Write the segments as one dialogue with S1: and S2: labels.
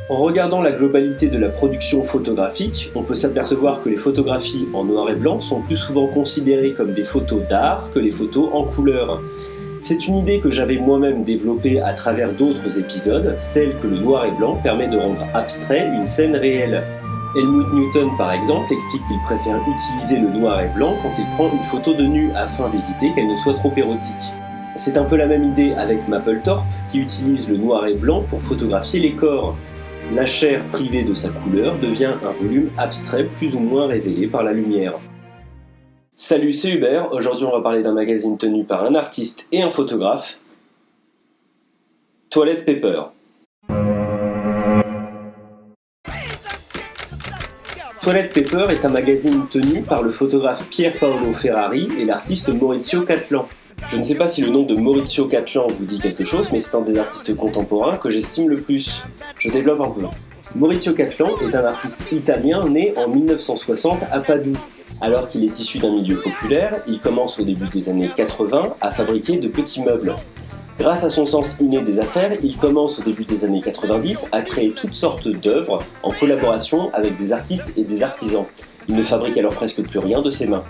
S1: En regardant la globalité de la production photographique, on peut s'apercevoir que les photographies en noir et blanc sont plus souvent considérées comme des photos d'art que les photos en couleur. C'est une idée que j'avais moi-même développée à travers d'autres épisodes, celle que le noir et blanc permet de rendre abstrait une scène réelle. Helmut Newton, par exemple, explique qu'il préfère utiliser le noir et blanc quand il prend une photo de nu afin d'éviter qu'elle ne soit trop érotique. C'est un peu la même idée avec Mapplethorpe, qui utilise le noir et blanc pour photographier les corps. La chair privée de sa couleur devient un volume abstrait plus ou moins révélé par la lumière. Salut, c'est Hubert. Aujourd'hui, on va parler d'un magazine tenu par un artiste et un photographe. Toilet Paper. Toilet Paper est un magazine tenu par le photographe Pier Paolo Ferrari et l'artiste Maurizio Cattelan. Je ne sais pas si le nom de Maurizio Cattelan vous dit quelque chose, mais c'est un des artistes contemporains que j'estime le plus. Je développe un peu. Maurizio Cattelan est un artiste italien né en 1960 à Padoue. Alors qu'il est issu d'un milieu populaire, il commence au début des années 80 à fabriquer de petits meubles. Grâce à son sens inné des affaires, il commence au début des années 90 à créer toutes sortes d'œuvres en collaboration avec des artistes et des artisans. Il ne fabrique alors presque plus rien de ses mains.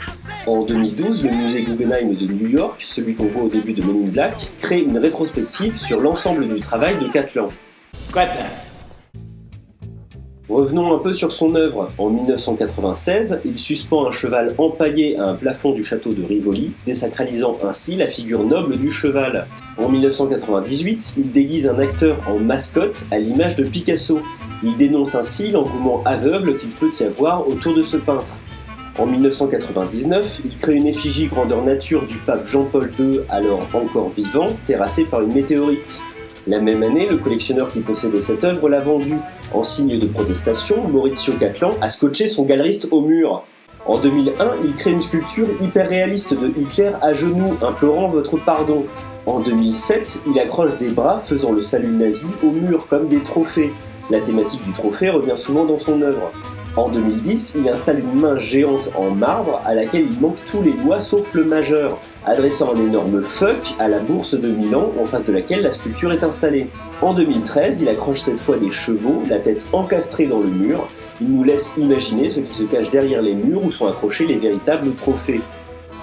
S1: En 2012, le musée Guggenheim de New York, celui qu'on voit au début de Men in Black, crée une rétrospective sur l'ensemble du travail de Cattelan. Revenons un peu sur son œuvre. En 1996, il suspend un cheval empaillé à un plafond du château de Rivoli, désacralisant ainsi la figure noble du cheval. En 1998, il déguise un acteur en mascotte à l'image de Picasso. Il dénonce ainsi l'engouement aveugle qu'il peut y avoir autour de ce peintre. En 1999, il crée une effigie grandeur nature du pape Jean-Paul II, alors encore vivant, terrassé par une météorite. La même année, le collectionneur qui possédait cette œuvre l'a vendue. En signe de protestation, Maurizio Cattelan a scotché son galeriste au mur. En 2001, il crée une sculpture hyper réaliste de Hitler à genoux, implorant votre pardon. En 2007, il accroche des bras faisant le salut nazi au mur comme des trophées. La thématique du trophée revient souvent dans son œuvre. En 2010, il installe une main géante en marbre à laquelle il manque tous les doigts sauf le majeur, adressant un énorme fuck à la bourse de Milan en face de laquelle la sculpture est installée. En 2013, il accroche cette fois des chevaux, la tête encastrée dans le mur. Il nous laisse imaginer ce qui se cache derrière les murs où sont accrochés les véritables trophées.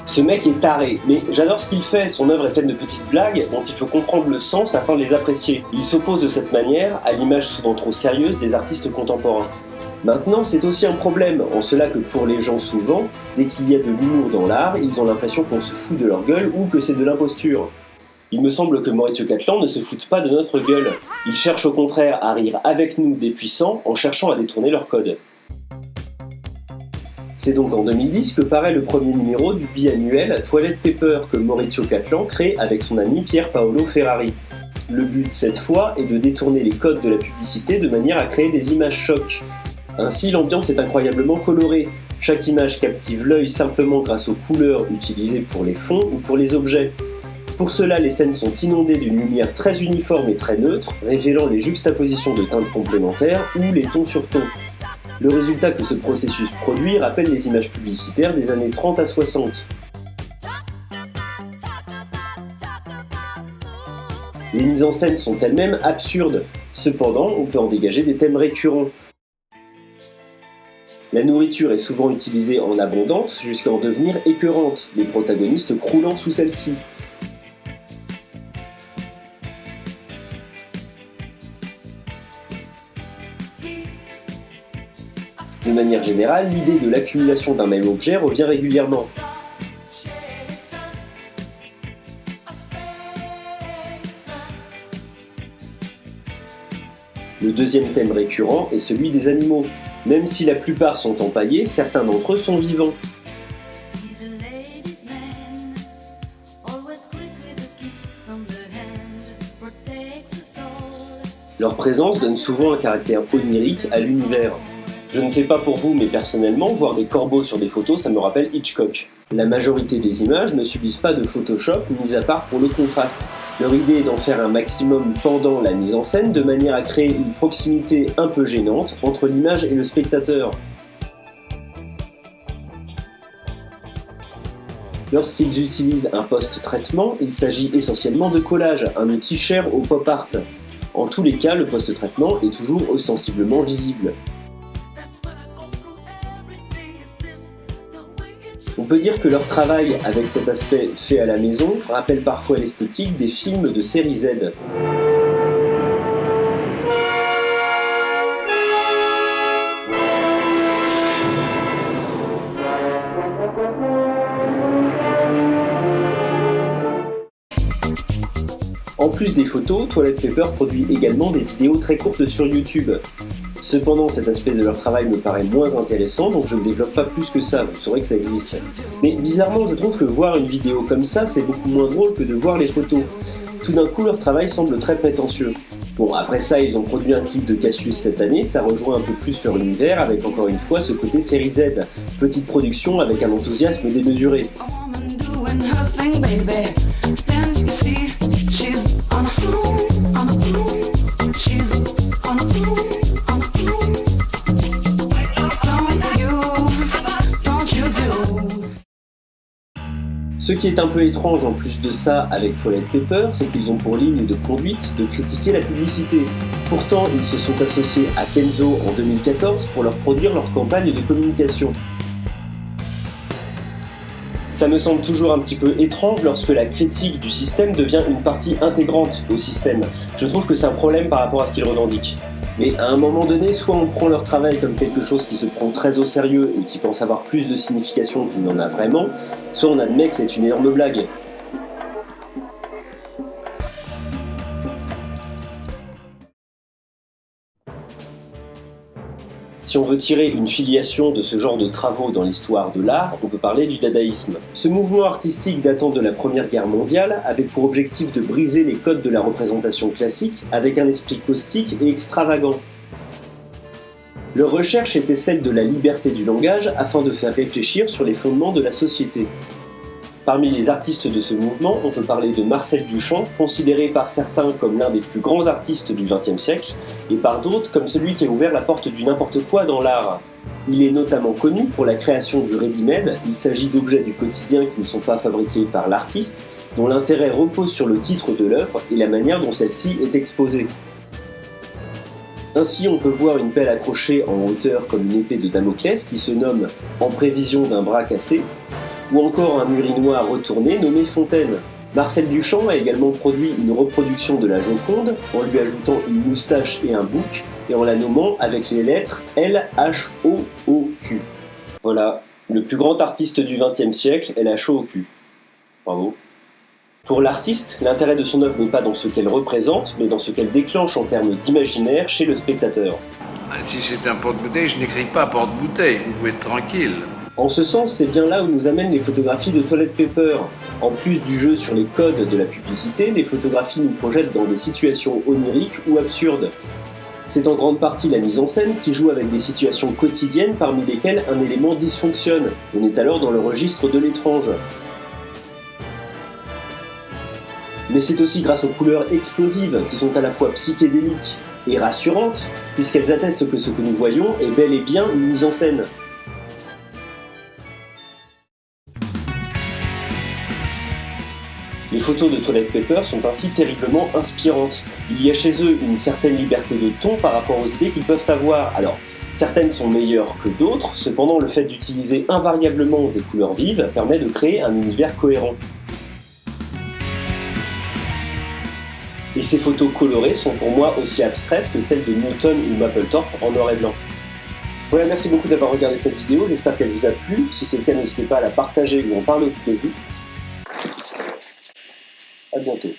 S1: Ce mec est taré, mais j'adore ce qu'il fait, son œuvre est pleine de petites blagues dont il faut comprendre le sens afin de les apprécier. Il s'oppose de cette manière à l'image souvent trop sérieuse des artistes contemporains. Maintenant, c'est aussi un problème, en cela que pour les gens souvent, dès qu'il y a de l'humour dans l'art, ils ont l'impression qu'on se fout de leur gueule ou que c'est de l'imposture. Il me semble que Maurizio Cattelan ne se fout pas de notre gueule. Il cherche au contraire à rire avec nous des puissants en cherchant à détourner leur code. C'est donc en 2010 que paraît le premier numéro du biannuel Toilet Paper que Maurizio Cattelan crée avec son ami Pier Paolo Ferrari. Le but cette fois est de détourner les codes de la publicité de manière à créer des images chocs. Ainsi, l'ambiance est incroyablement colorée. Chaque image captive l'œil simplement grâce aux couleurs utilisées pour les fonds ou pour les objets. Pour cela, les scènes sont inondées d'une lumière très uniforme et très neutre, révélant les juxtapositions de teintes complémentaires ou les tons sur tons. Le résultat que ce processus produit rappelle les images publicitaires des années 30 à 60. Les mises en scène sont elles-mêmes absurdes. Cependant, on peut en dégager des thèmes récurrents. La nourriture est souvent utilisée en abondance jusqu'à en devenir écœurante, les protagonistes croulant sous celle-ci. De manière générale, l'idée de l'accumulation d'un même objet revient régulièrement. Le deuxième thème récurrent est celui des animaux. Même si la plupart sont empaillés, certains d'entre eux sont vivants. Leur présence donne souvent un caractère onirique à l'univers. Je ne sais pas pour vous, mais personnellement, voir des corbeaux sur des photos, ça me rappelle Hitchcock. La majorité des images ne subissent pas de Photoshop, mis à part pour le contraste. Leur idée est d'en faire un maximum pendant la mise en scène, de manière à créer une proximité un peu gênante entre l'image et le spectateur. Lorsqu'ils utilisent un post-traitement, il s'agit essentiellement de collage, un outil cher au pop art. En tous les cas, le post-traitement est toujours ostensiblement visible. On peut dire que leur travail avec cet aspect fait à la maison rappelle parfois l'esthétique des films de série Z. En plus des photos, Toilet Paper produit également des vidéos très courtes sur YouTube. Cependant, cet aspect de leur travail me paraît moins intéressant, donc je ne développe pas plus que ça, vous saurez que ça existe. Mais bizarrement, je trouve que voir une vidéo comme ça, c'est beaucoup moins drôle que de voir les photos. Tout d'un coup, leur travail semble très prétentieux. Bon, après ça, ils ont produit un clip de Cassius cette année, ça rejoint un peu plus leur univers, avec encore une fois ce côté série Z. Petite production avec un enthousiasme démesuré. Ce qui est un peu étrange en plus de ça avec Toilet Paper, c'est qu'ils ont pour ligne de conduite de critiquer la publicité. Pourtant, ils se sont associés à Kenzo en 2014 pour leur produire leur campagne de communication. Ça me semble toujours un petit peu étrange lorsque la critique du système devient une partie intégrante au système. Je trouve que c'est un problème par rapport à ce qu'ils revendiquent. Mais à un moment donné, soit on prend leur travail comme quelque chose qui se prend très au sérieux et qui pense avoir plus de signification qu'il n'en a vraiment, soit on admet que c'est une énorme blague. Si on veut tirer une filiation de ce genre de travaux dans l'histoire de l'art, on peut parler du dadaïsme. Ce mouvement artistique datant de la Première Guerre mondiale avait pour objectif de briser les codes de la représentation classique avec un esprit caustique et extravagant. Leur recherche était celle de la liberté du langage afin de faire réfléchir sur les fondements de la société. Parmi les artistes de ce mouvement, on peut parler de Marcel Duchamp, considéré par certains comme l'un des plus grands artistes du XXe siècle, et par d'autres comme celui qui a ouvert la porte du n'importe quoi dans l'art. Il est notamment connu pour la création du ready-made, il s'agit d'objets du quotidien qui ne sont pas fabriqués par l'artiste, dont l'intérêt repose sur le titre de l'œuvre et la manière dont celle-ci est exposée. Ainsi, on peut voir une pelle accrochée en hauteur comme une épée de Damoclès qui se nomme « En prévision d'un bras cassé », ou encore un urinoir retourné nommé Fontaine. Marcel Duchamp a également produit une reproduction de la Joconde en lui ajoutant une moustache et un bouc et en la nommant avec les lettres L-H-O-O-Q. Voilà, le plus grand artiste du XXe siècle est L-H-O-O-Q. Bravo. Pour l'artiste, l'intérêt de son œuvre n'est pas dans ce qu'elle représente, mais dans ce qu'elle déclenche en termes d'imaginaire chez le spectateur.
S2: Si c'est un porte-bouteille, je n'écris pas porte-bouteille, vous pouvez être tranquille.
S1: En ce sens, c'est bien là où nous amènent les photographies de Toilet Paper. En plus du jeu sur les codes de la publicité, les photographies nous projettent dans des situations oniriques ou absurdes. C'est en grande partie la mise en scène qui joue avec des situations quotidiennes parmi lesquelles un élément dysfonctionne. On est alors dans le registre de l'étrange. Mais c'est aussi grâce aux couleurs explosives qui sont à la fois psychédéliques et rassurantes, puisqu'elles attestent que ce que nous voyons est bel et bien une mise en scène. Les photos de Toilet Paper sont ainsi terriblement inspirantes. Il y a chez eux une certaine liberté de ton par rapport aux idées qu'ils peuvent avoir. Alors, certaines sont meilleures que d'autres, cependant le fait d'utiliser invariablement des couleurs vives permet de créer un univers cohérent. Et ces photos colorées sont pour moi aussi abstraites que celles de Newton ou Mapplethorpe en noir et blanc. Voilà, merci beaucoup d'avoir regardé cette vidéo, j'espère qu'elle vous a plu. Si c'est le cas, n'hésitez pas à la partager ou en parler autour de vous. À bientôt.